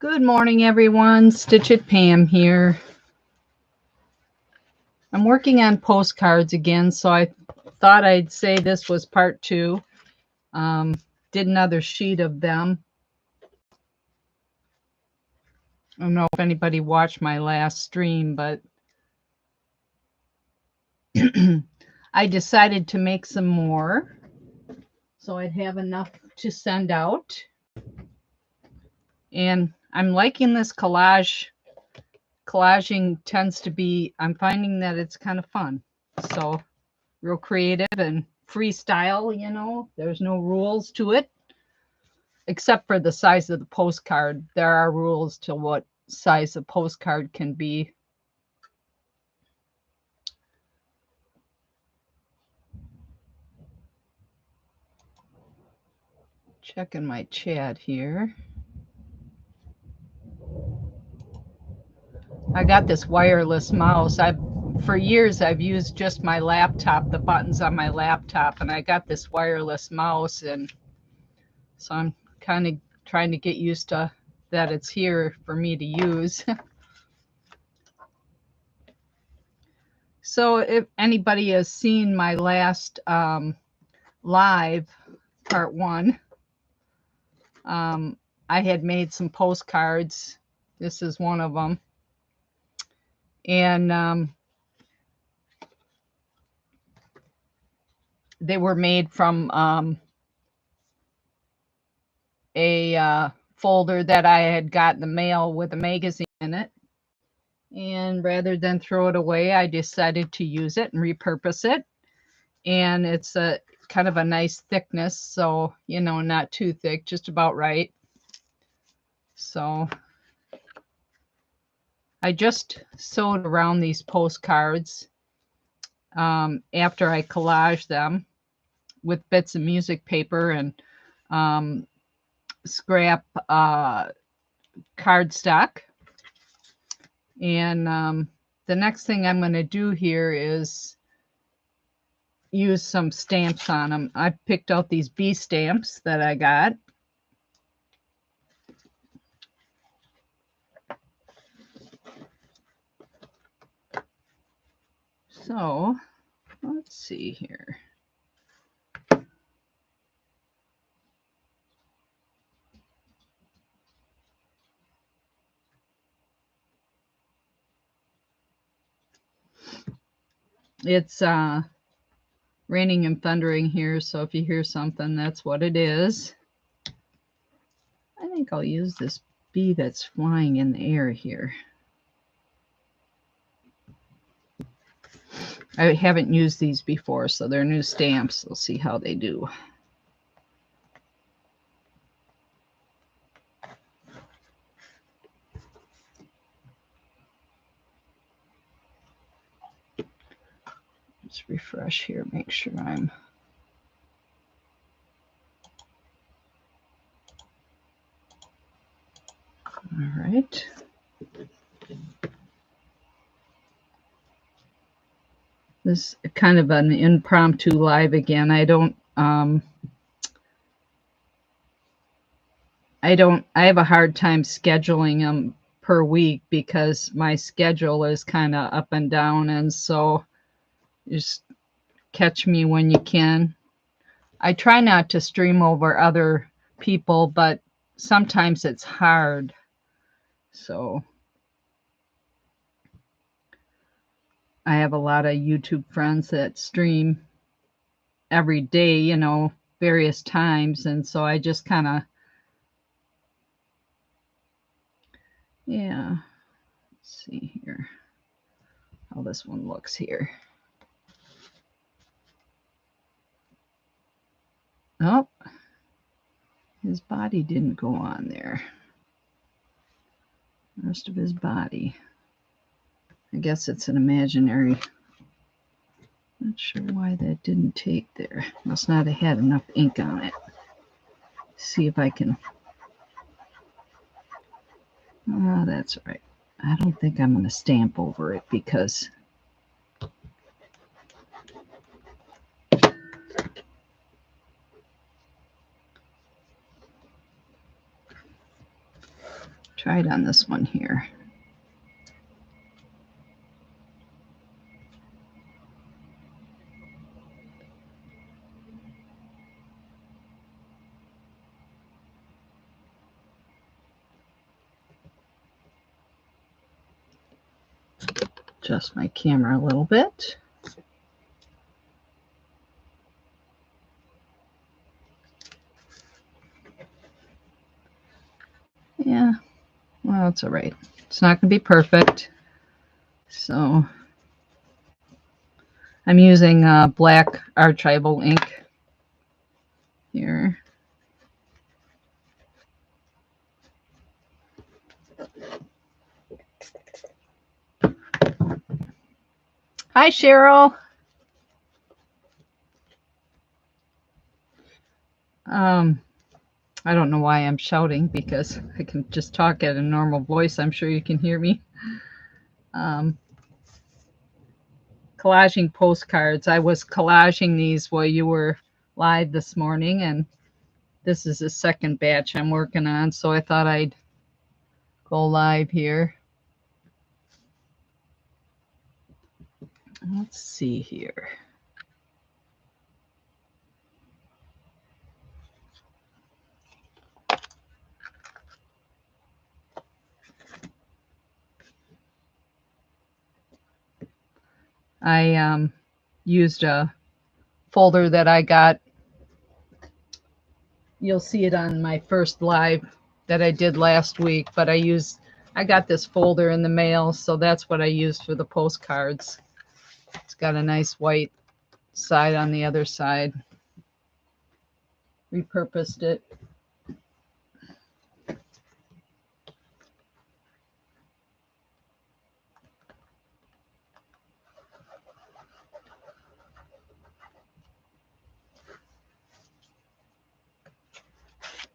Good morning, everyone. Stitch It Pam here. I'm working on postcards again, so I thought I'd say this was part 2. Did another sheet of them. I don't know if anybody watched my last stream, but I decided to make some more so I'd have enough to send out. And I'm liking this collage. Collaging tends to be, I'm finding that it's kind of fun. So real creative and freestyle, you know, there's no rules to it except for the size of the postcard. There are rules to what size a postcard can be. Checking my chat here. I got this wireless mouse. For years I've used just my laptop, the buttons on my laptop, and I got this wireless mouse, and so I'm kind of trying to get used to that it's here for me to use. So if anybody has seen my last live, part 1, I had made some postcards. This is one of them. And they were made from a folder that I had got in the mail with a magazine in it. And rather than throw it away, I decided to use it and repurpose it. And it's a kind of a nice thickness, so, you know, not too thick, just about right. So I just sewed around these postcards after I collaged them with bits of music paper and scrap cardstock. And the next thing I'm going to do here is use some stamps on them. I picked out these bee stamps that I got. So let's see here. It's raining and thundering here, so if you hear something, that's what it is. I think I'll use this bee that's flying in the air here. I haven't used these before, so they're new stamps. We'll see how they do. Let's refresh here, make sure I'm... All right. This is kind of an impromptu live again. I have a hard time scheduling them per week because my schedule is kind of up and down, and so just catch me when you can. I try not to stream over other people, but sometimes it's hard. So I have a lot of YouTube friends that stream every day, you know, various times, and so I just kind of, yeah. Let's see here how this one looks here. Oh, his body didn't go on there. The rest of his body. I guess it's an imaginary. Not sure why that didn't take there. Must not have had enough ink on it. See if I can. Oh, that's right. I don't think I'm going to stamp over it because Try it on this one here. Adjust my camera a little bit. Yeah, well, it's all right. It's not going to be perfect. So I'm using black archival ink here. Hi, Cheryl. I don't know why I'm shouting because I can just talk at a normal voice. I'm sure you can hear me. Collaging postcards. I was collaging these while you were live this morning, and this is the second batch I'm working on, so I thought I'd go live here. Let's see here. I used a folder that I got. You'll see it on my first live that I did last week, but I got this folder in the mail, so that's what I used for the postcards. It's got a nice white side on the other side. Repurposed it.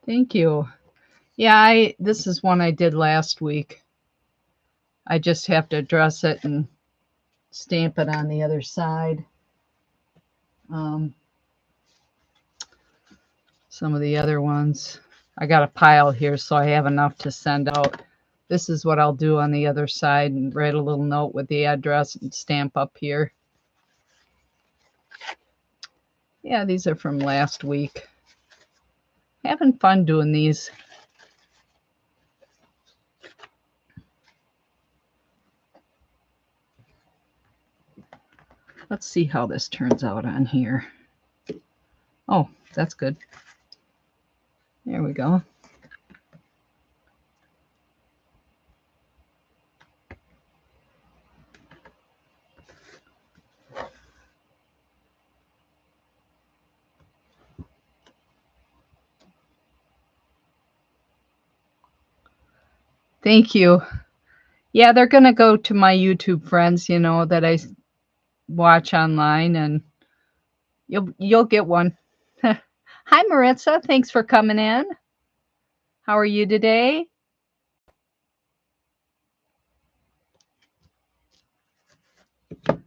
Thank you. Yeah, this is one I did last week. I just have to address it and stamp it on the other side. Some of the other ones, I got a pile here, so I have enough to send out. This is what I'll do on the other side and write a little note with the address and stamp up here. Yeah, these are from last week. Having fun doing these. Let's see how this turns out on here. Oh, that's good. There we go. Thank you. Yeah, they're going to go to my YouTube friends, you know, that I watch online, and you'll get one. Hi, Maritza. Thanks for coming in. How are you today? And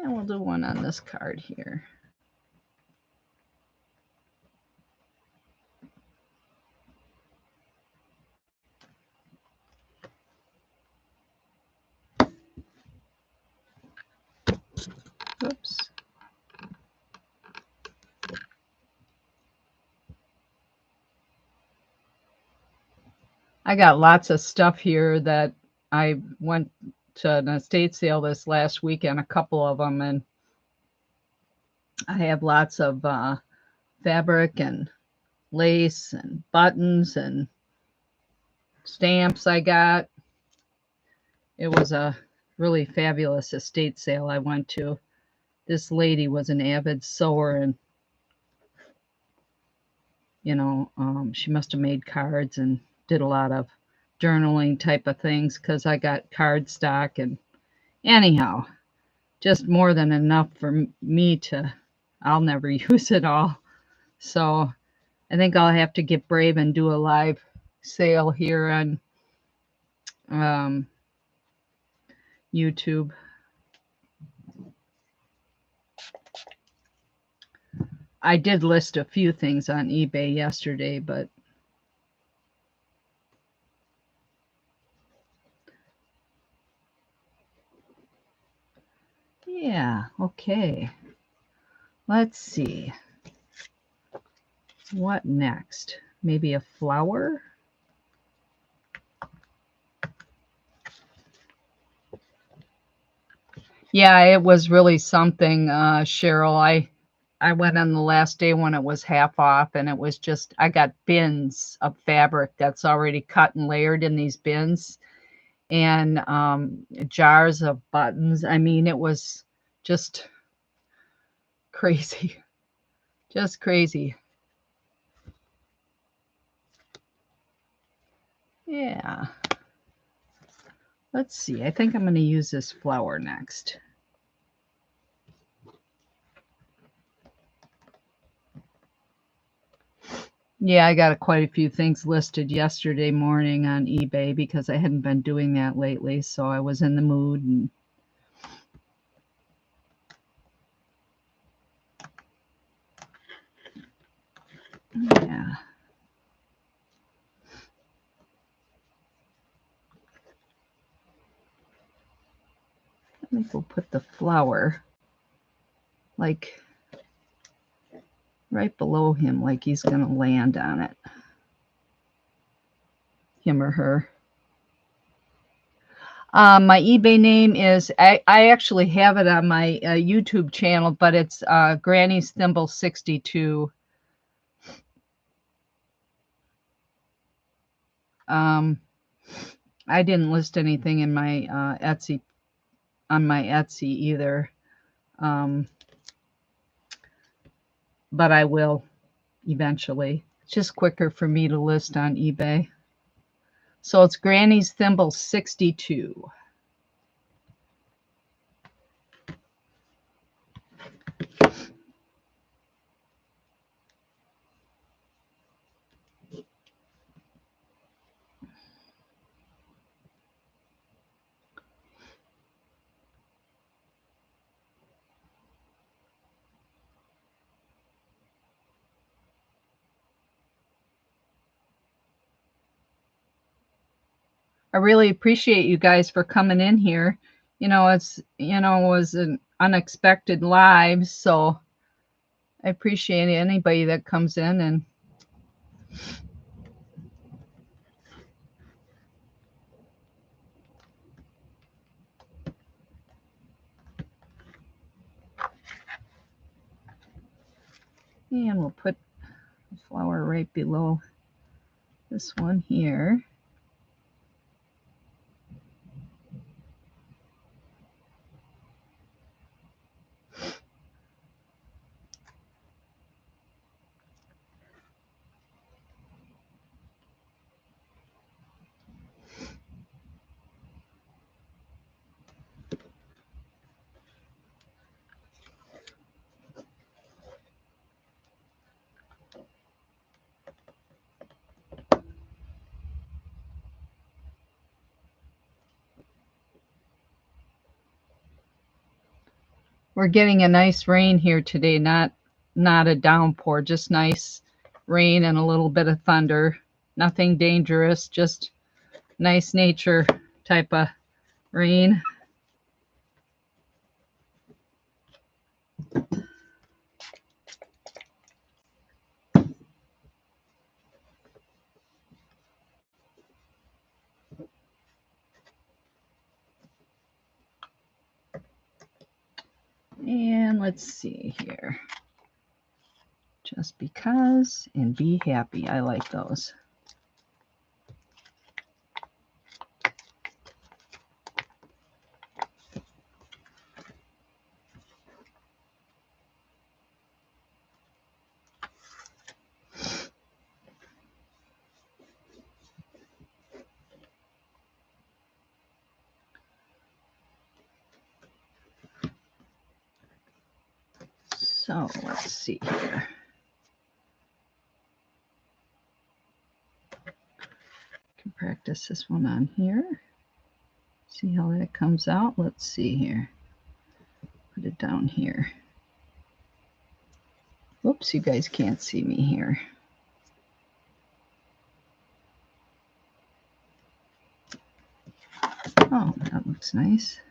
we'll do one on this card here. Oops. I got lots of stuff here that I went to an estate sale this last weekend, a couple of them, and I have lots of fabric and lace and buttons and stamps I got. It was a really fabulous estate sale I went to. This lady was an avid sewer, and you know, she must have made cards and did a lot of journaling type of things because I got card stock, and anyhow, just more than enough for me to, I'll never use it all. So I think I'll have to get brave and do a live sale here on YouTube. I did list a few things on eBay yesterday, but yeah, okay. Let's see. What next? Maybe a flower? Yeah, it was really something, Cheryl. I went on the last day when it was half off, and it was just, I got bins of fabric that's already cut and layered in these bins, and jars of buttons. I mean, it was just crazy, just crazy. Yeah. Let's see. I think I'm going to use this flower next. Yeah, I got quite a few things listed yesterday morning on eBay because I hadn't been doing that lately, so I was in the mood. And yeah. I think we'll put the flower like right below him, like he's going to land on it. Him or her. My eBay name is, I actually have it on my YouTube channel, but it's Granny's Thimble 62. I didn't list anything in my Etsy, on my Etsy either, but I will eventually. It's just quicker for me to list on eBay. So it's Granny's Thimble 62. I really appreciate you guys for coming in here. You know, it's, you know, it was an unexpected live, so I appreciate anybody that comes in and we'll put the flower right below this one here. We're getting a nice rain here today, not a downpour, just nice rain and a little bit of thunder. Nothing dangerous, just nice nature type of rain. And let's see here. Just because and be happy. I like those. So let's see here. Can practice this one on here. See how that comes out. Let's see here. Put it down here. Whoop. Oops, you guys can't see me here. Oh, that looks nice.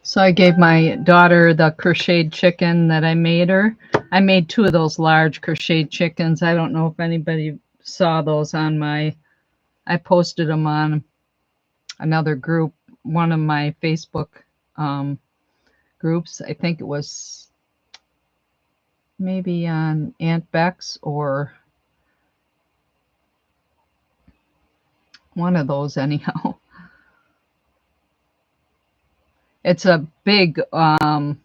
So I gave my daughter the crocheted chicken that I made her. I made 2 of those large crocheted chickens. I don't know if anybody saw those on my, I posted them on another group, one of my Facebook groups. I think it was maybe on Aunt Beck's or one of those anyhow. It's a big, 2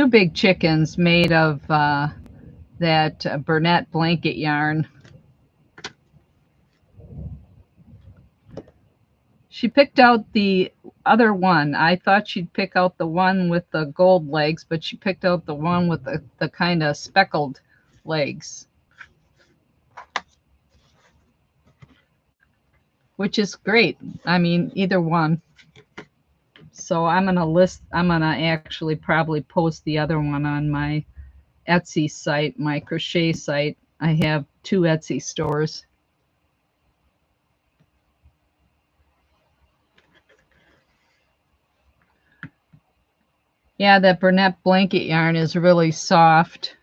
big chickens made of that Burnett blanket yarn. She picked out the other one. I thought she'd pick out the one with the gold legs, but she picked out the one with the kind of speckled legs, which is great. I mean, either one. So I'm gonna actually probably post the other one on my Etsy site, my crochet site. I have 2 Etsy stores. Yeah, that Burnett blanket yarn is really soft.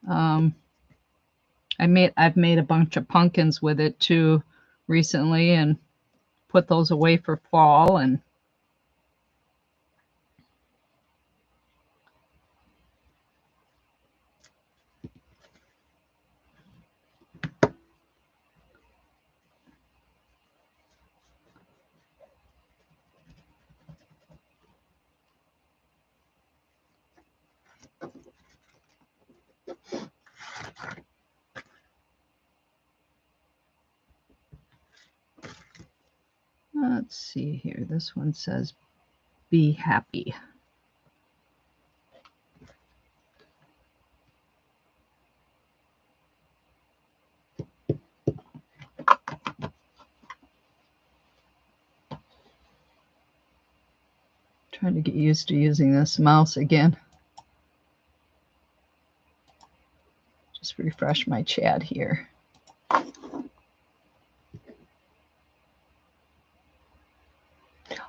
I've made a bunch of pumpkins with it too recently and put those away for fall. And let's see here. This one says, be happy. Trying to get used to using this mouse again. Just refresh my chat here.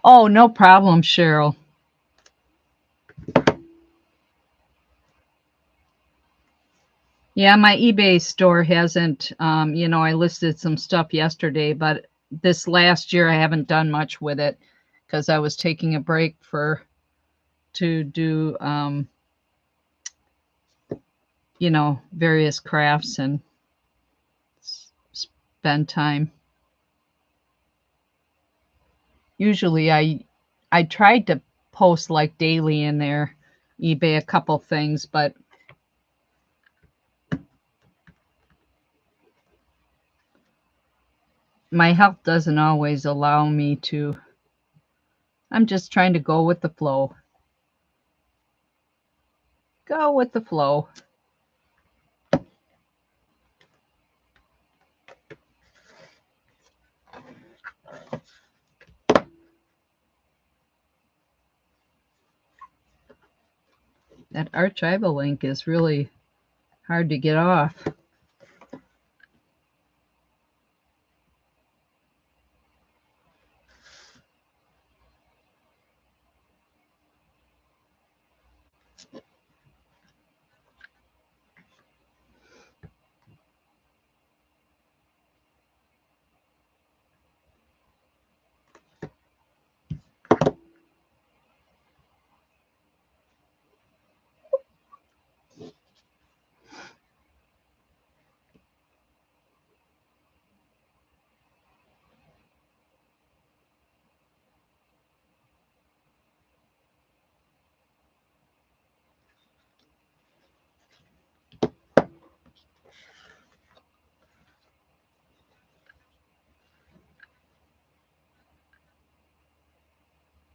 Oh, no problem, Cheryl. Yeah, my eBay store hasn't, I listed some stuff yesterday, but this last year I haven't done much with it because I was taking a break to do, various crafts and spend time. Usually I tried to post like daily in there, eBay a couple things, but my health doesn't always allow me to. I'm just trying to go with the flow. Go with the flow. That archival link is really hard to get off.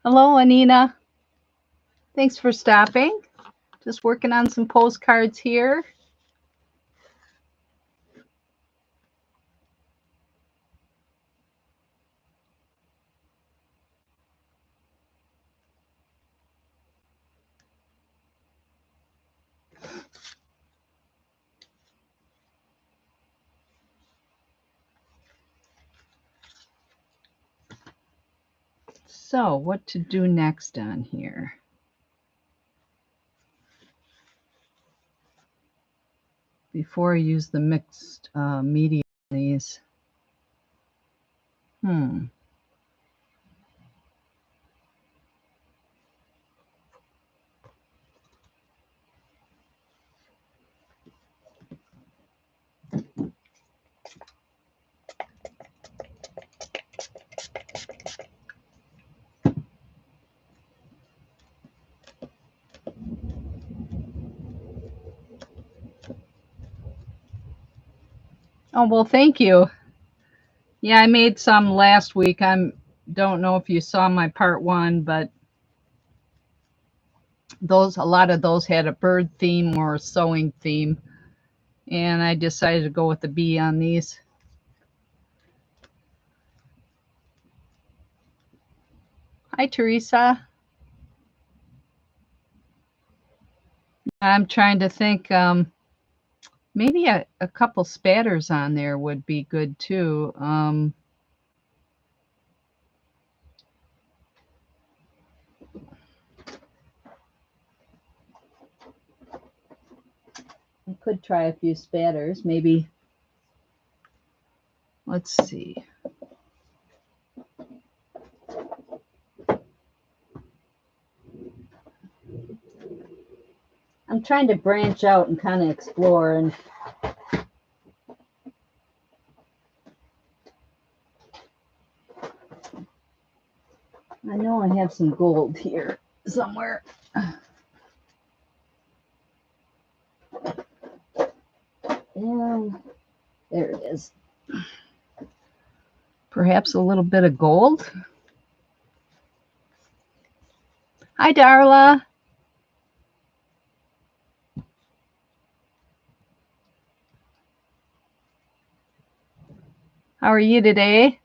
Hello, Anina. Thanks for stopping. Just working on some postcards here. So, what to do next on here? Before I use the mixed media on these. Oh, well, thank you. Yeah, I made some last week. Don't know if you saw my part 1, but a lot of those had a bird theme or a sewing theme, and I decided to go with the bee on these. Hi, Teresa. I'm trying to think. Maybe a couple spatters on there would be good too. I could try a few spatters, maybe. Let's see. I'm trying to branch out and kind of explore, and I know I have some gold here somewhere. Yeah, there it is. Perhaps a little bit of gold. Hi, Darla. How are you today?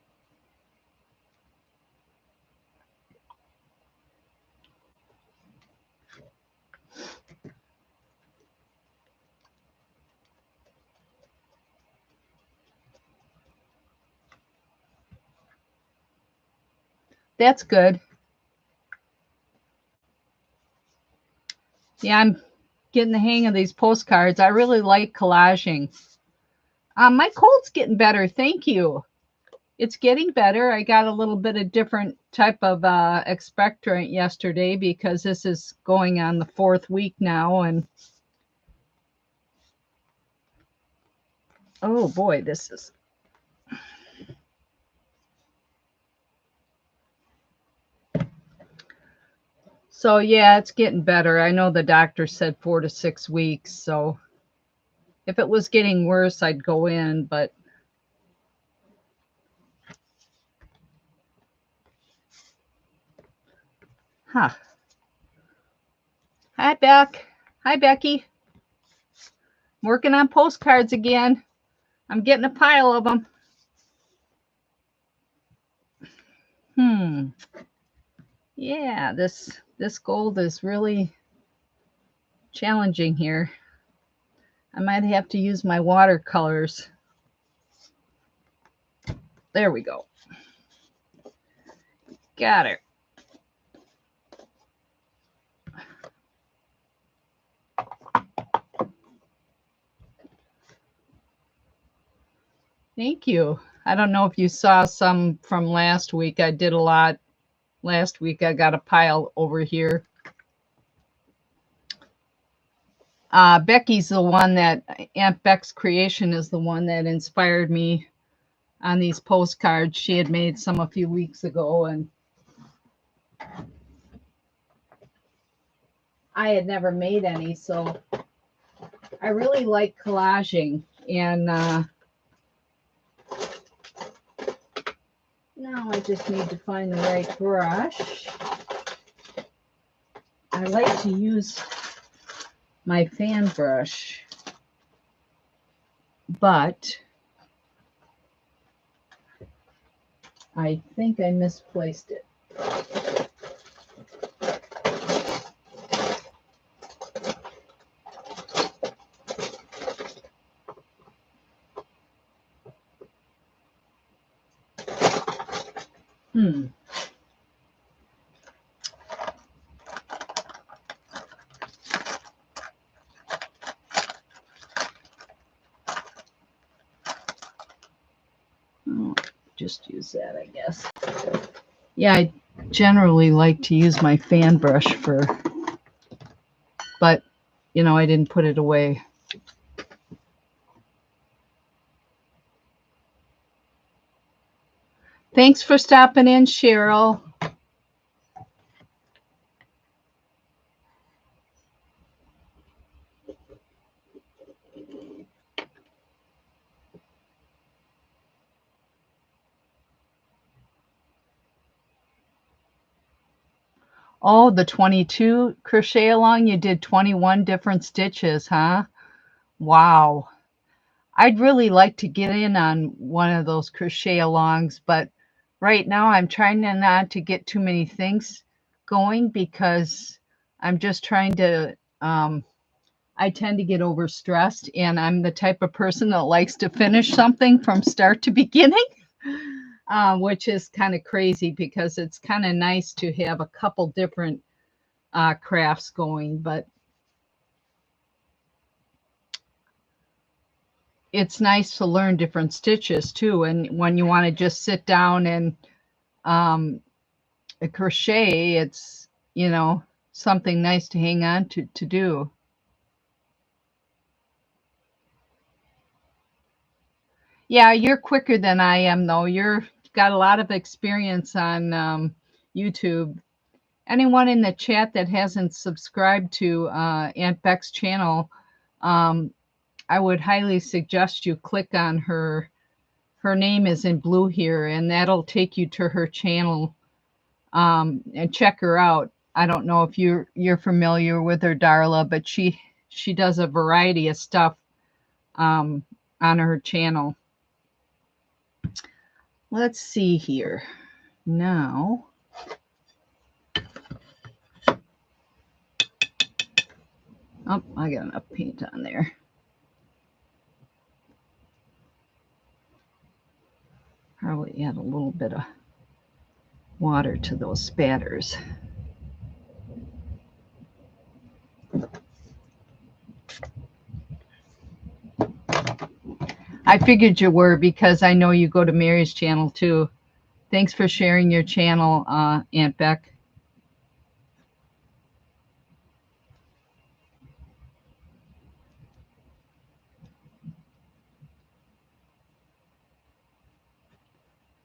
That's good. Yeah, I'm getting the hang of these postcards. I really like collaging. My cold's getting better. Thank you. It's getting better. I got a little bit of different type of expectorant yesterday because this is going on the 4th week now. And oh boy, this is. So yeah, it's getting better. I know the doctor said 4 to 6 weeks. So if it was getting worse, I'd go in, but. Huh. Hi, Beck. Hi, Becky. I'm working on postcards again. I'm getting a pile of them. Yeah, this gold is really challenging here. I might have to use my watercolors. There we go. Got it. Thank you. I don't know if you saw some from last week. I did a lot last week. I got a pile over here. Becky's the one that, Aunt Beck's Creation is the one that inspired me on these postcards. She had made some a few weeks ago, and I had never made any, so I really like collaging. And now I just need to find the right brush. I like to use my fan brush, but I think I misplaced it. Oh, just use that, I guess. Yeah, I generally like to use my fan brush but you know, I didn't put it away. Thanks for stopping in, Cheryl. Oh, the 22 crochet along, you did 21 different stitches, huh? Wow. I'd really like to get in on one of those crochet alongs, but right now I'm trying not to get too many things going because I'm just trying to, I tend to get overstressed, and I'm the type of person that likes to finish something from start to beginning. Which is kind of crazy because it's kind of nice to have a couple different crafts going, but it's nice to learn different stitches too. And when you want to just sit down and crochet, it's, you know, something nice to hang on to do. Yeah, you're quicker than I am, though. You've got a lot of experience on YouTube. Anyone in the chat that hasn't subscribed to Aunt Beck's channel, I would highly suggest you click on her. Her name is in blue here, and that'll take you to her channel, and check her out. I don't know if you're familiar with her, Darla, but she does a variety of stuff on her channel. Let's see here. Now, oh, I got enough paint on there. Probably add a little bit of water to those spatters. I figured you were because I know you go to Mary's channel too. Thanks for sharing your channel, Aunt Beck.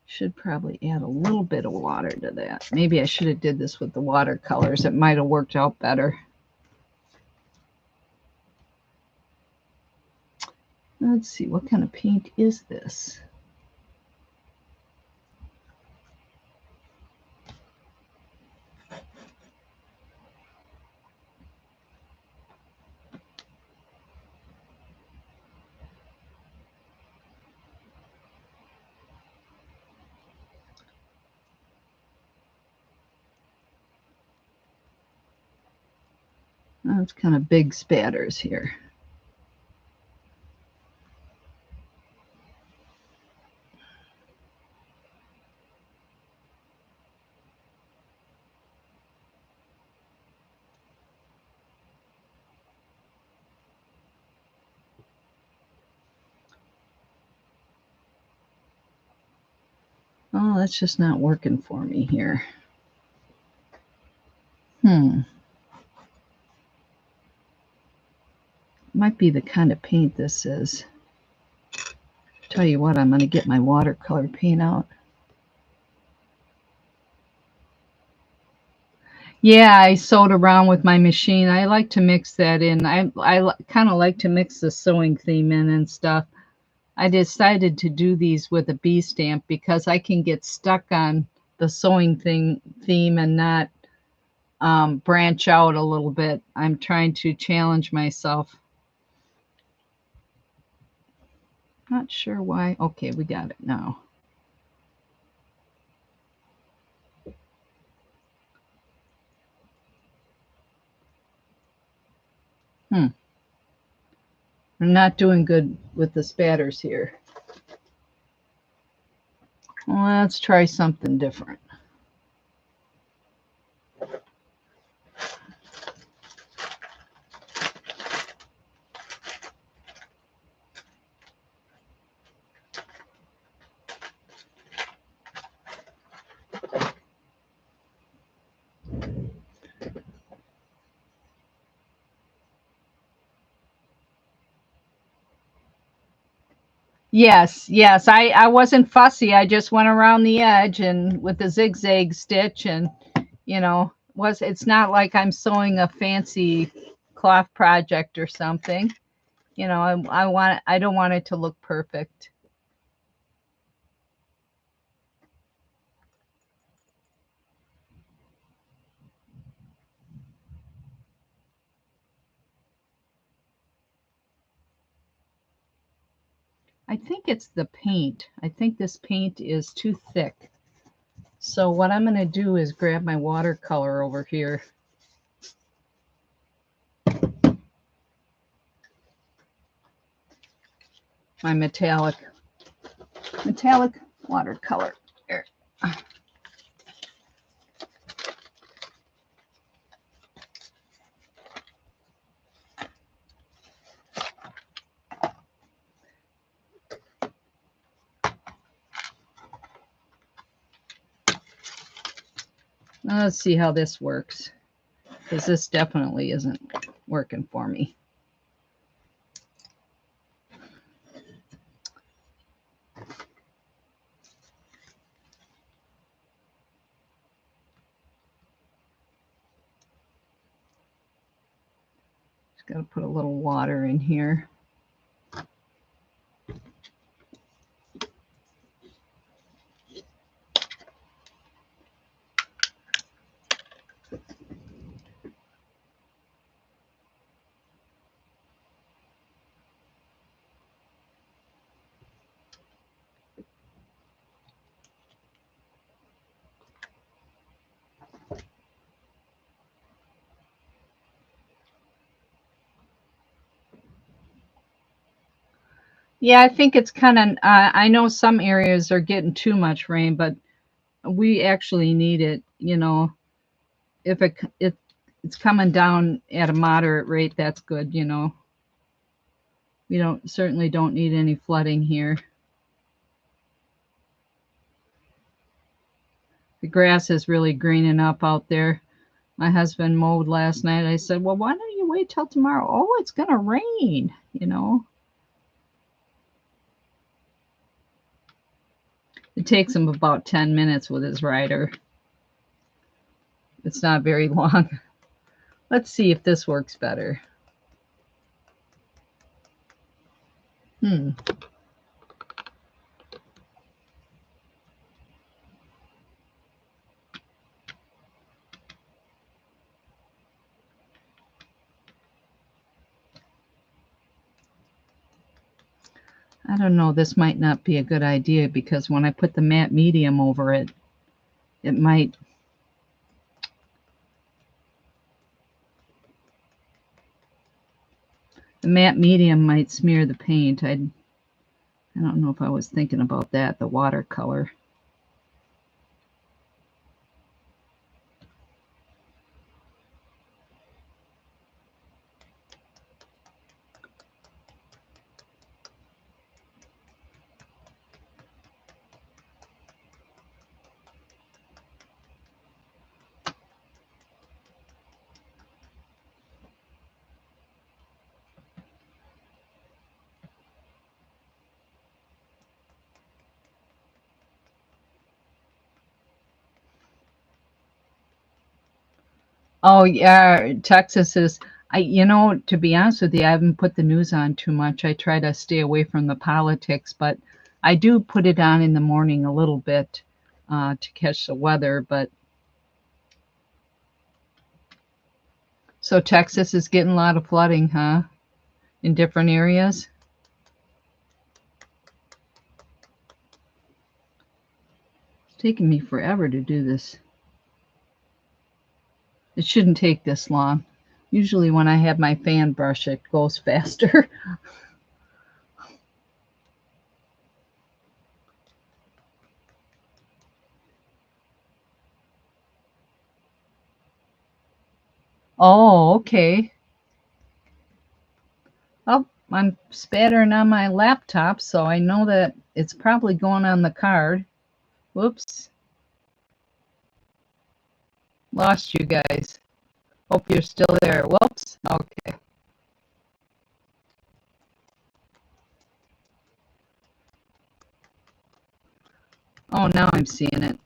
Should probably add a little bit of water to that. Maybe I should have did this with the watercolors. It might have worked out better. Let's see, what kind of paint is this? Oh, it's kind of big spatters here. Oh, that's just not working for me here. Might be the kind of paint this is. Tell you what, I'm going to get my watercolor paint out. Yeah, I sewed around with my machine. I like to mix that in. I kind of like to mix the sewing theme in and stuff. I decided to do these with a bee stamp because I can get stuck on the sewing theme and not branch out a little bit. I'm trying to challenge myself. Not sure why. Okay, we got it now. I'm not doing good with the spatters here. Well, let's try something different. Yes, yes. I wasn't fussy. I just went around the edge and with the zigzag stitch, and was it's not like I'm sewing a fancy cloth project or something. I don't want it to look perfect. I think it's the paint. I think this paint is too thick. So what I'm going to do is grab my watercolor over here. My metallic watercolor. There. Let's see how this works, because this definitely isn't working for me. Just got to put a little water in here. Yeah, I think it's kind of, I know some areas are getting too much rain, but we actually need it, If it's coming down at a moderate rate, that's good, We certainly don't need any flooding here. The grass is really greening up out there. My husband mowed last night. I said, well, why don't you wait till tomorrow? Oh, it's going to rain, It takes him about 10 minutes with his rider. It's not very long. Let's see if this works better. I don't know, this might not be a good idea, because when I put the matte medium over it, it might. The matte medium might smear the paint. I don't know if I was thinking about that, the watercolor. Oh yeah, Texas is. To be honest with you, I haven't put the news on too much. I try to stay away from the politics, but I do put it on in the morning a little bit to catch the weather. But So Texas is getting a lot of flooding, huh? In different areas? It's taking me forever to do this. It shouldn't take this long. Usually when I have my fan brush, it goes faster. Oh, okay. Oh, I'm spattering on my laptop, so I know that it's probably going on the card. Whoops. Lost you guys. Hope you're still there. Whoops. Okay. Oh, now I'm seeing it.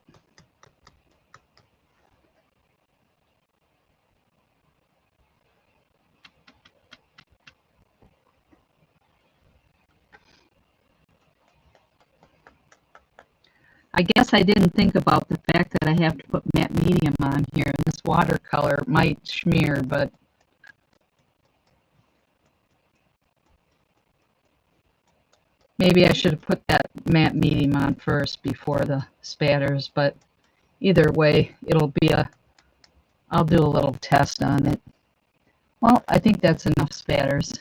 I guess I didn't think about the fact that I have to put matte medium on here, and this watercolor might smear, but maybe I should have put that matte medium on first before the spatters, but either way, I'll do a little test on it. Well, I think that's enough spatters.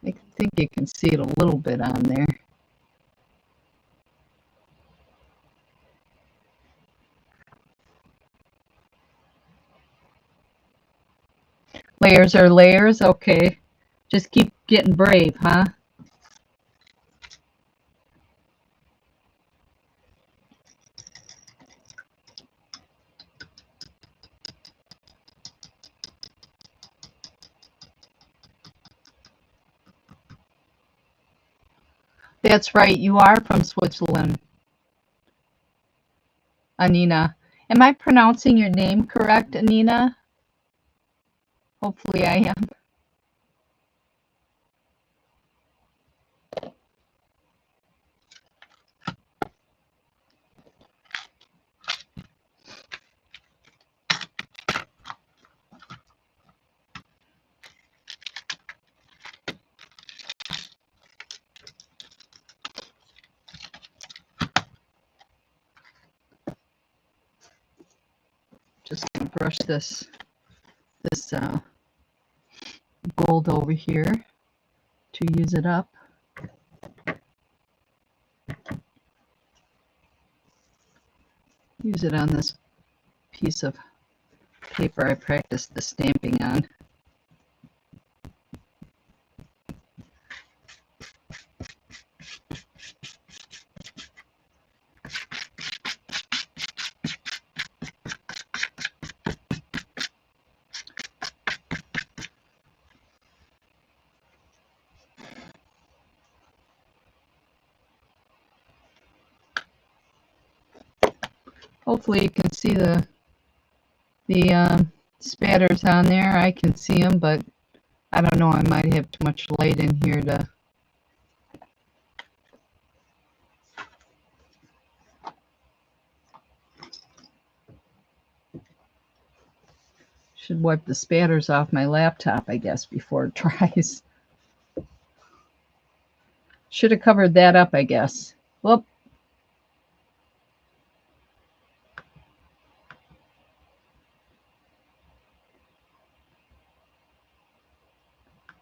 I think you can see it a little bit on there. Layers are layers, okay. Just keep getting brave, huh? That's right, you are from Switzerland, Anina. Am I pronouncing your name correct, Anina? Hopefully I am. Just gonna brush this gold over here to use it up. Use it on this piece of paper I practiced the stamping on. Hopefully you can see the spatters on there. I can see them, but I don't know, I might have too much light in here to... Should wipe the spatters off my laptop, I guess, before it dries. Should have covered that up, I guess. Whoop.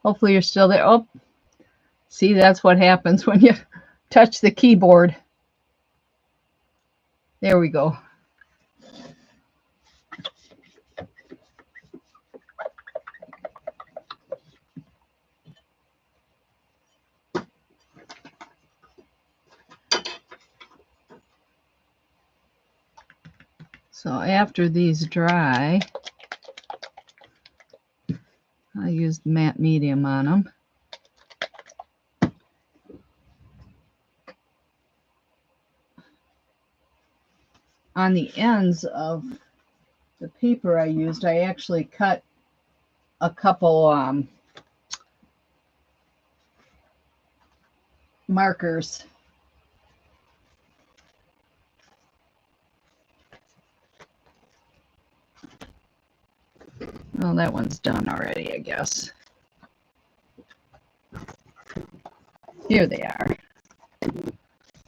Hopefully you're still there. Oh, see, that's what happens when you touch the keyboard. There we go. So after these dry, I used matte medium on them. On the ends of the paper I used, I actually cut a couple markers. Well, that one's done already, I guess. Here they are.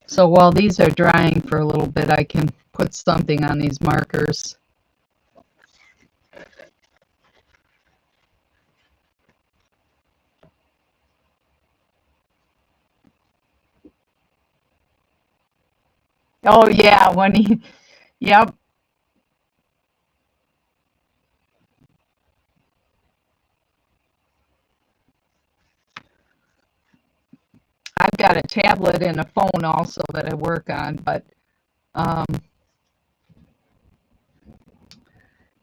So while these are drying for a little bit, I can put something on these markers. Oh yeah, when he, yep. I've got a tablet and a phone also that I work on, but um,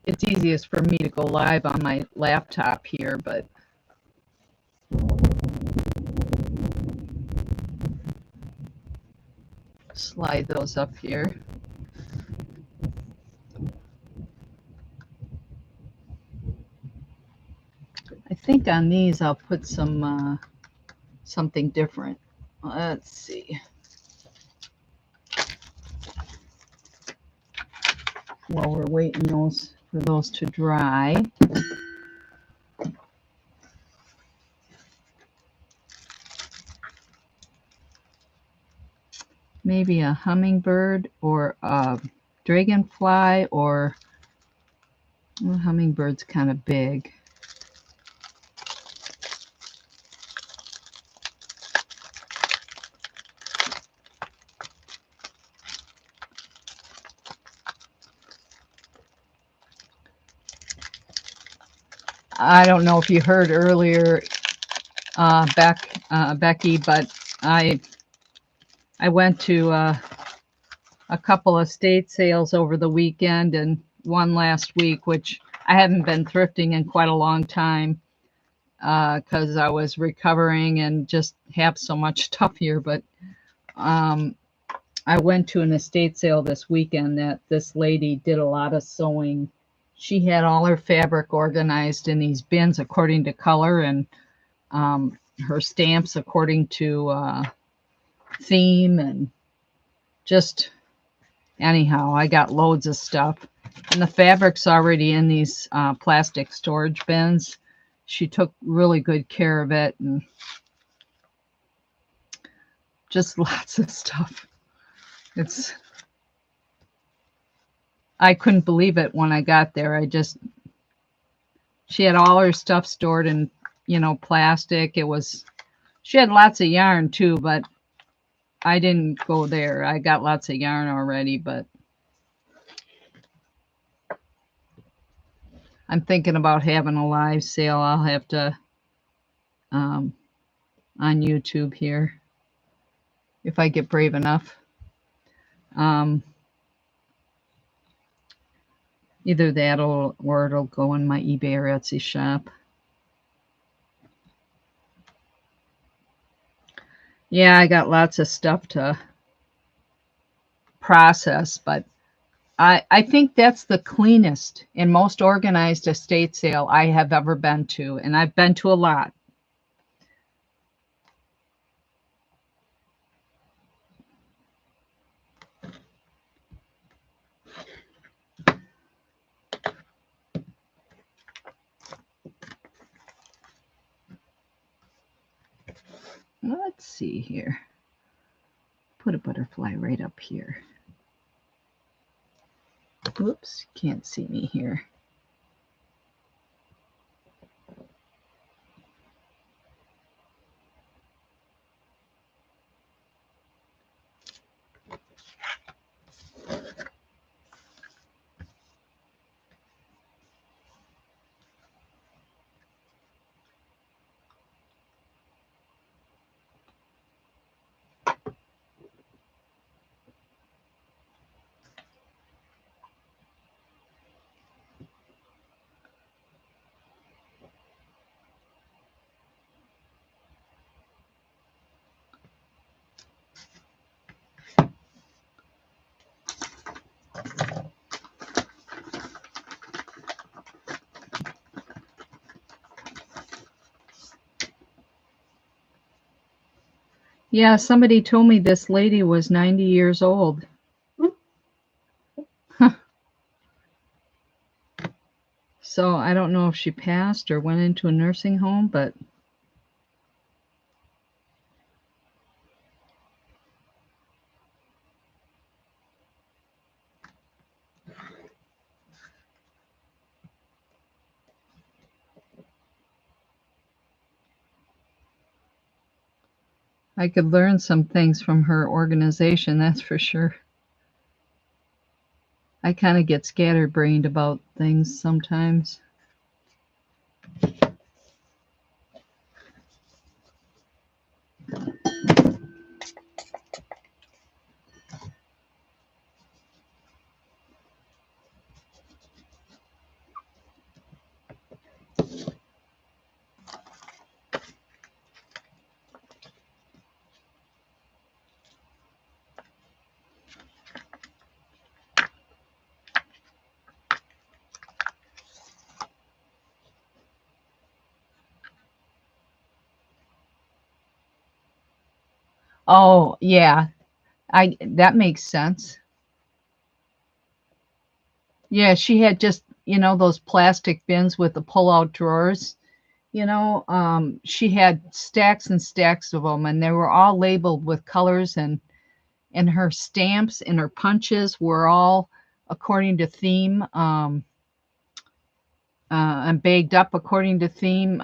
it's easiest for me to go live on my laptop here, but slide those up here. I think on these I'll put some something different. Let's see. While we're waiting for those to dry. Maybe a hummingbird or a dragonfly, or well, hummingbird's kind of big. I don't know if you heard earlier, Becky, but I went to a couple of estate sales over the weekend and one last week, which I haven't been thrifting in quite a long time because I was recovering and just have so much stuff here. But I went to an estate sale this weekend that this lady did a lot of sewing. She had all her fabric organized in these bins according to color, and her stamps according to theme, and just anyhow, I got loads of stuff. And the fabric's already in these plastic storage bins. She took really good care of it, and just lots of stuff. I couldn't believe it when I got there. She had all her stuff stored in, plastic. She had lots of yarn too, but I didn't go there. I got lots of yarn already, but I'm thinking about having a live sale. I'll have to, on YouTube here, if I get brave enough. Either that or it'll go in my eBay or Etsy shop. Yeah, I got lots of stuff to process, but I think that's the cleanest and most organized estate sale I have ever been to, and I've been to a lot. Let's see here. Put a butterfly right up here. Oops, can't see me here. Yeah, somebody told me this lady was 90 years old. So I don't know if she passed or went into a nursing home, but I could learn some things from her organization, that's for sure. I kind of get scatterbrained about things sometimes. Oh, yeah. I that makes sense. Yeah, she had just, those plastic bins with the pull-out drawers. She had stacks and stacks of them, and they were all labeled with colors, and her stamps and her punches were all according to theme, and bagged up according to theme.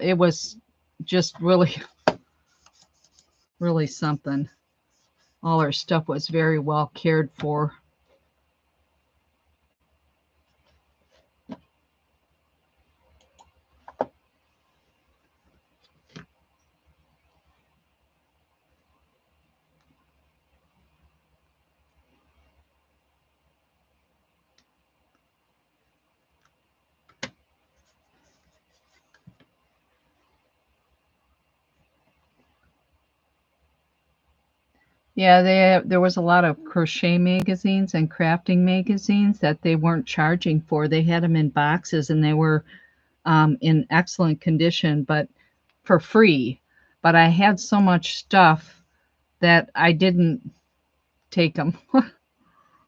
It was just really, really something. All her stuff was very well cared for. Yeah, there was a lot of crochet magazines and crafting magazines that they weren't charging for. They had them in boxes, and they were in excellent condition, but for free. But I had so much stuff that I didn't take them.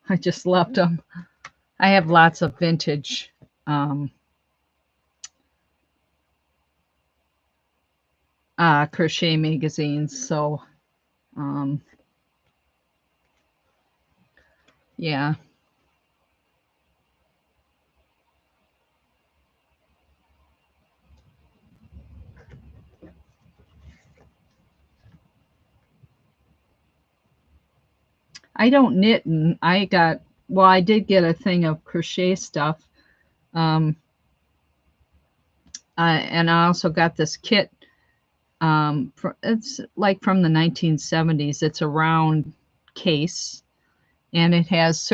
I just left them. I have lots of vintage um, crochet magazines, so um, yeah. I don't knit, and I did get a thing of crochet stuff. Um, and I also got this kit. It's like from the 1970s. It's a round case, and it has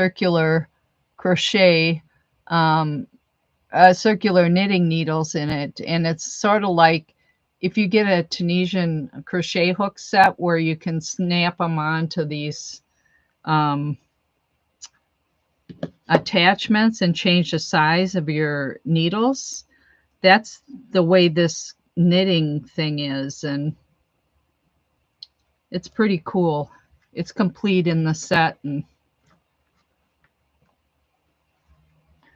crochet, um, circular knitting needles in it. And it's sort of like if you get a Tunisian crochet hook set where you can snap them onto these um, attachments and change the size of your needles. That's the way this knitting thing is, and it's pretty cool. It's complete in the set, and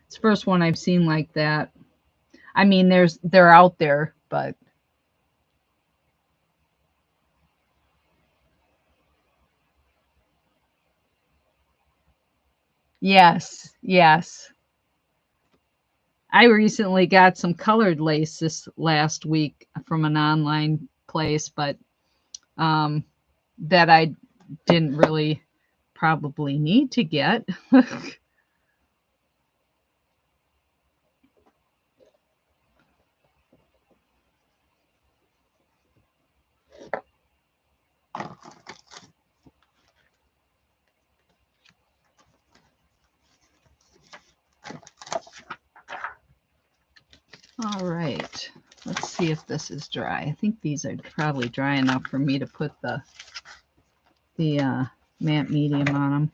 it's the first one I've seen like that. I mean, they're out there, but yes, yes. I recently got some colored lace this last week from an online place, but um, that I didn't really probably need to get. All right, let's see if this is dry. I think these are probably dry enough for me to put the matte medium on them.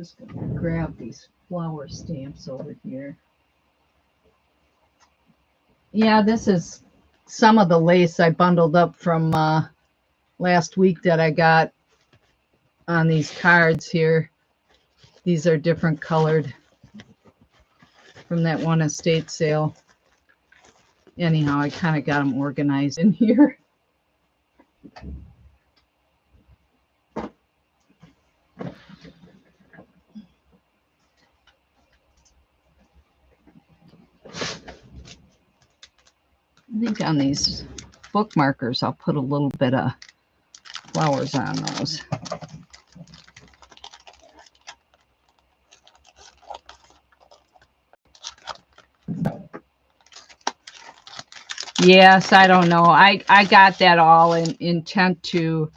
just going to grab these flower stamps over here. Yeah, this is some of the lace I bundled up from last week that I got on these cards here. These are different colored from that one estate sale. Anyhow, I kind of got them organized in here. I think on these bookmarkers, I'll put a little bit of flowers on those. Yes, I don't know. I got that all in intent to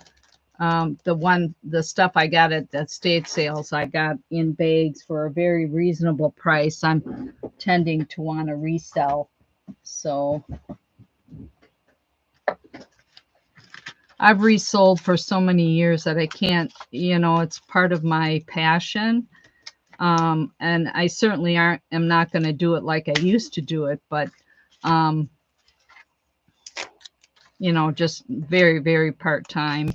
the stuff I got at the estate sales. I got in bags for a very reasonable price. I'm tending to want to resell. So I've resold for so many years that I can't, it's part of my passion. And I certainly am not going to do it like I used to do it, but, just very, very part-time.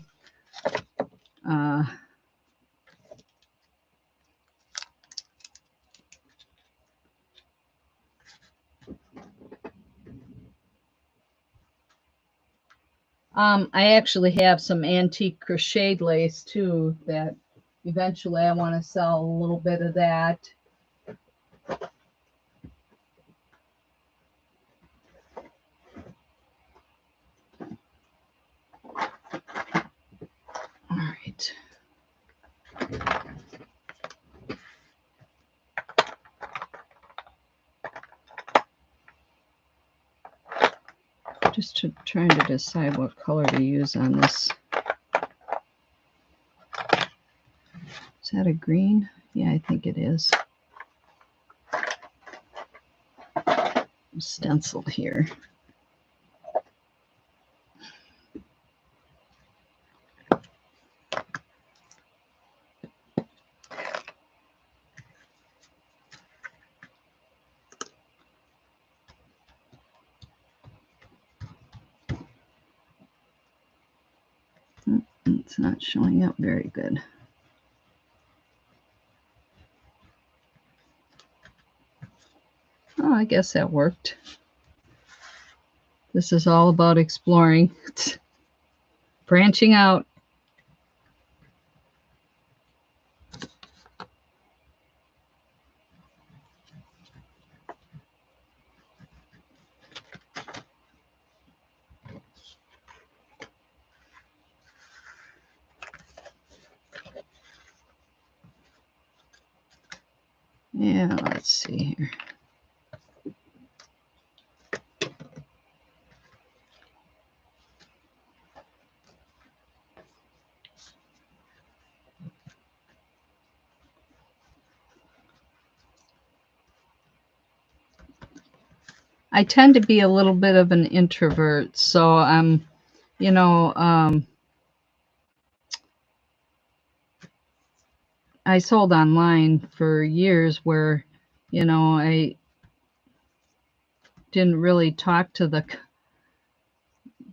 I actually have some antique crocheted lace too that eventually I want to sell a little bit of that. All right. Just trying to decide what color to use on this. Is that a green? Yeah, I think it is. Stenciled here. It's not showing up very good. Oh, I guess that worked. This is all about exploring, branching out. Yeah, let's see here. I tend to be a little bit of an introvert, so I'm, I sold online for years where, I didn't really talk to the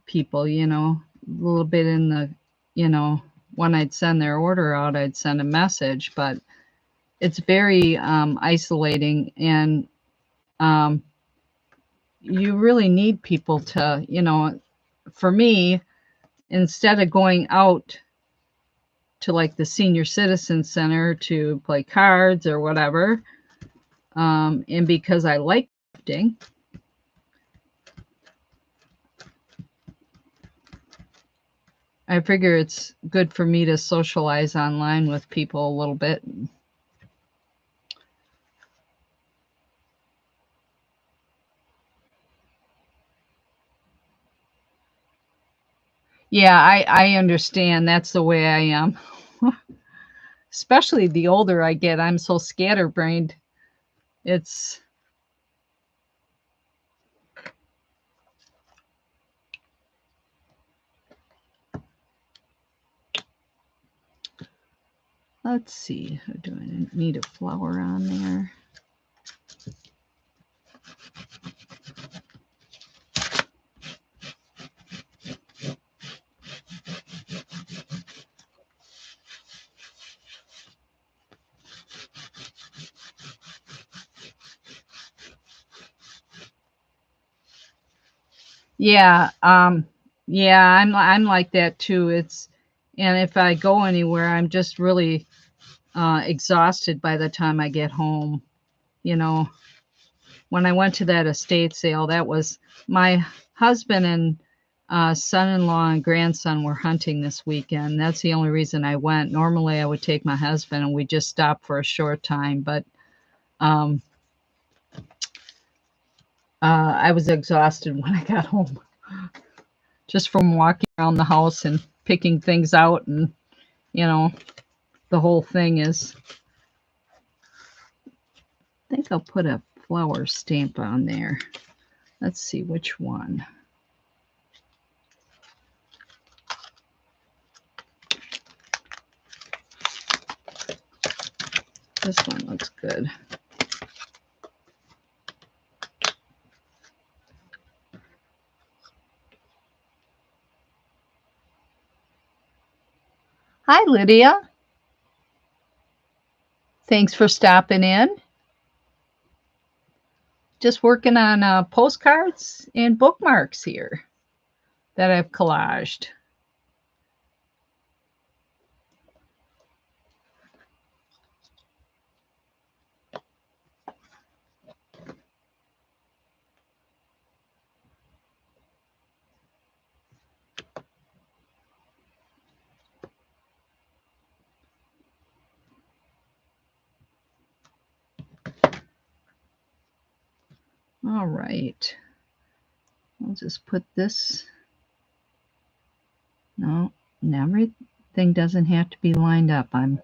people, a little bit in the, when I'd send their order out, I'd send a message, but it's very isolating, and you really need people to, for me, instead of going out to like the senior citizen center to play cards or whatever, and because I like gifting, I figure it's good for me to socialize online with people a little bit. Yeah, I understand. That's the way I am. Especially the older I get, I'm so scatterbrained. It's let's see. Do I need a flower on there? Yeah, yeah, I'm like that too. And if I go anywhere, I'm just really exhausted by the time I get home. You know, when I went to that estate sale, that was my husband and son-in-law and grandson were hunting this weekend. That's the only reason I went. Normally, I would take my husband and we just stop for a short time, but um, I was exhausted when I got home, just from walking around the house and picking things out, and you know, the whole thing is. I think I'll put a flower stamp on there. Let's see which one. This one looks good. Hi, Lydia. Thanks for stopping in. Just working on postcards and bookmarks here that I've collaged. All right. I'll just put this. No, everything doesn't have to be lined up. I'm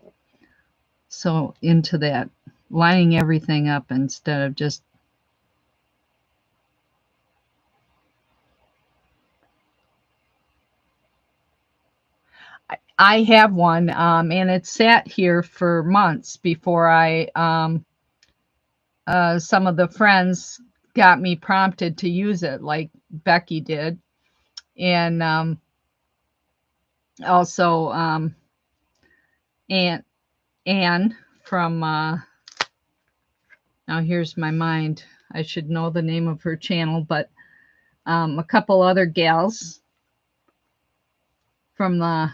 so into that, lining everything up instead of just. I have one, and it sat here for months before some of the friends got me prompted to use it, like Becky did, and also Anne from. Now here's my mind. I should know the name of her channel, but a couple other gals from the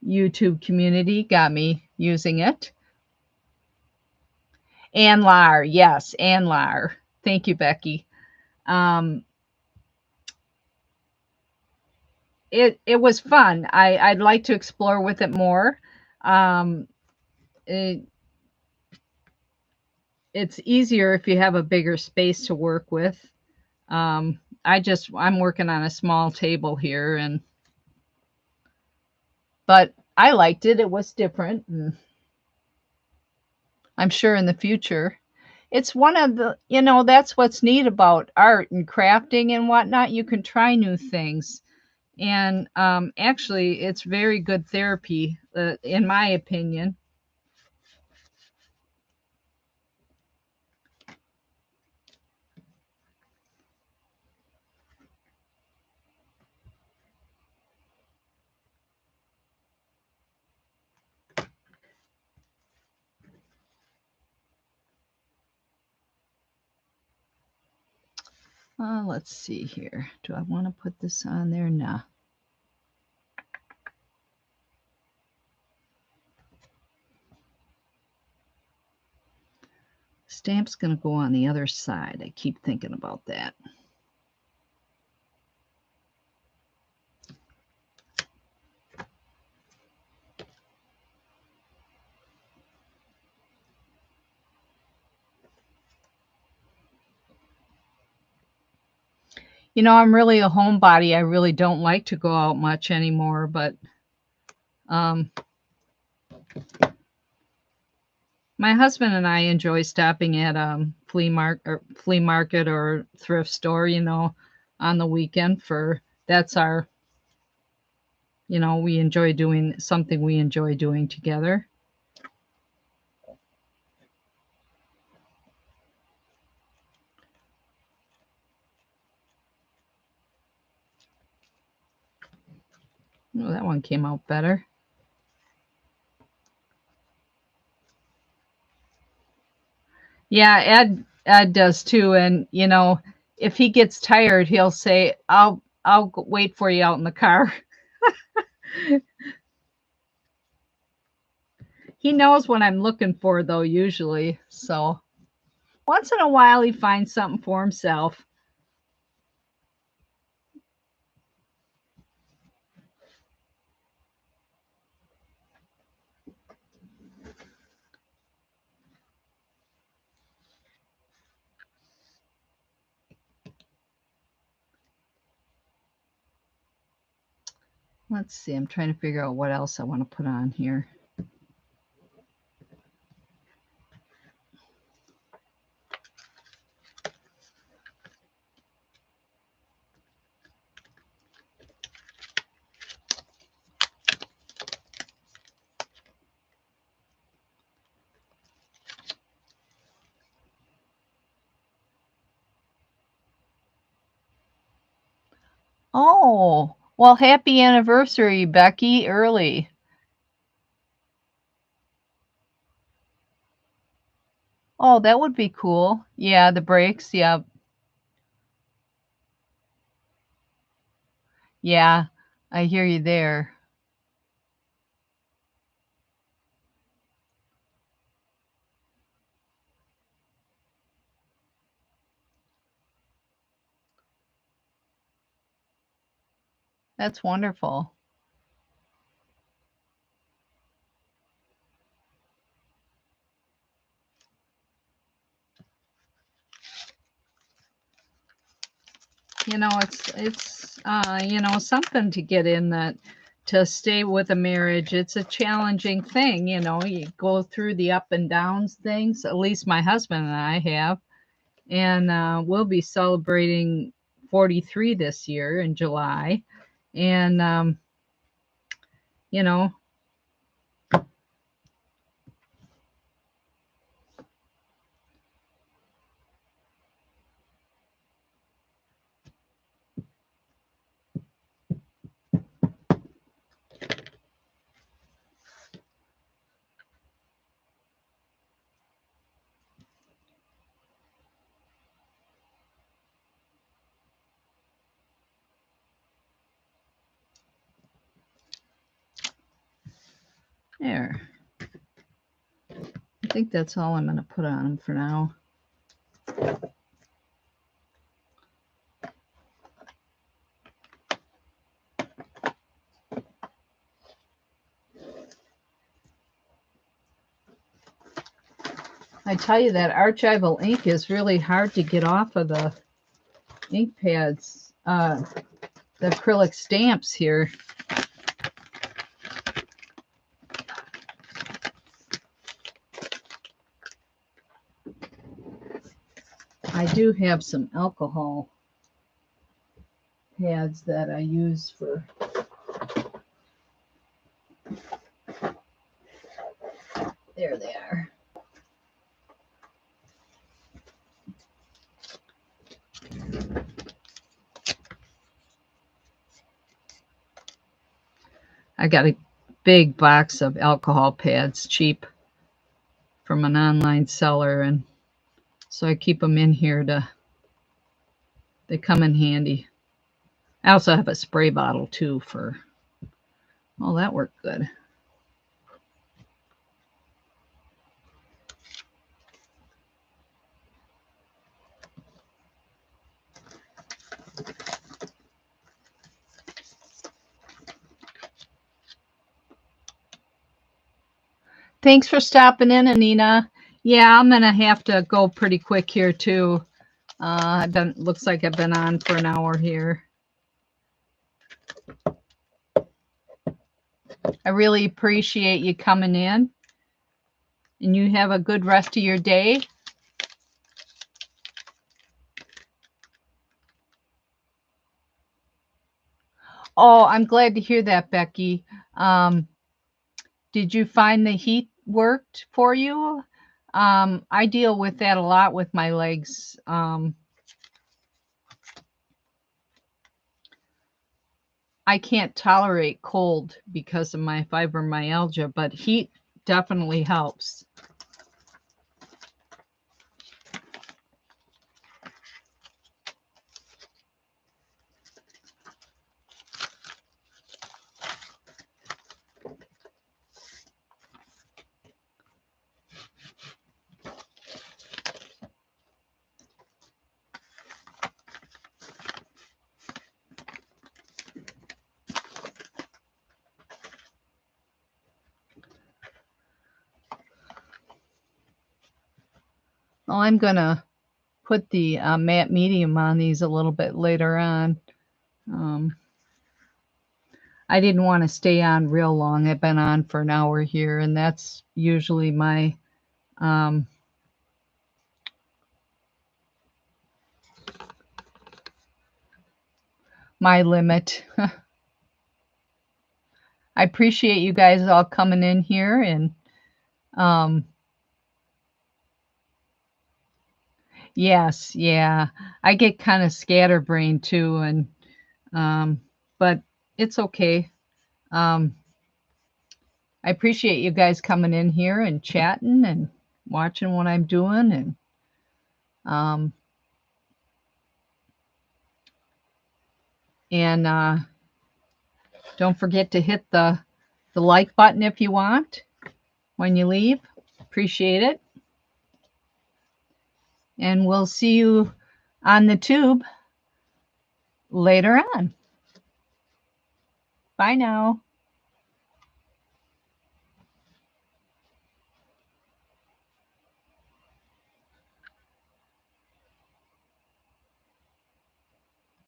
YouTube community got me using it. Ann Lar, yes, Ann Lar. Thank you, Becky. It was fun. I'd like to explore with it more. It's easier if you have a bigger space to work with. I'm working on a small table here, but I liked it. It was different, and I'm sure in the future. It's one of the, that's what's neat about art and crafting and whatnot. You can try new things. And actually, it's very good therapy, in my opinion. Let's see here. Do I want to put this on there? No. Stamp's going to go on the other side. I keep thinking about that. I'm really a homebody. I really don't like to go out much anymore, but my husband and I enjoy stopping at flea market or thrift store, on the weekend that's our, we enjoy doing something we enjoy doing together. Oh, that one came out better. Yeah, Ed does too. And you know, if he gets tired, he'll say, I'll wait for you out in the car." He knows what I'm looking for though, usually. So once in a while he finds something for himself. Let's see, I'm trying to figure out what else I want to put on here. Oh, well, happy anniversary, Becky, early. Oh, that would be cool. Yeah, the brakes. Yeah. Yeah, I hear you there. That's wonderful. You know, it's you know, something to get in that to stay with a marriage. It's a challenging thing, you know. You go through the up and downs things. At least my husband and I have. And we'll be celebrating 43 this year in July. And you know, there. I think that's all I'm going to put on them for now. I tell you, that archival ink is really hard to get off of the ink pads, the acrylic stamps here. I do have some alcohol pads that I use for. There they are. I got a big box of alcohol pads, cheap, from an online seller, and so I keep them in here they come in handy. I also have a spray bottle too for, oh, that worked good. Thanks for stopping in, Anina. Yeah, I'm gonna have to go pretty quick here too. Looks like I've been on for an hour here. I really appreciate you coming in, and you have a good rest of your day. Oh, I'm glad to hear that, Becky. Did you find the heat worked for you? I deal with that a lot with my legs. I can't tolerate cold because of my fibromyalgia, but heat definitely helps. Well, I'm going to put the matte medium on these a little bit later on. I didn't want to stay on real long. I've been on for an hour here, and that's usually my my limit. I appreciate you guys all coming in here, and yes, yeah, I get kind of scatterbrained too, and but it's okay. I appreciate you guys coming in here and chatting and watching what I'm doing, and um, and don't forget to hit the like button if you want when you leave. Appreciate it. And we'll see you on the tube later on. Bye now.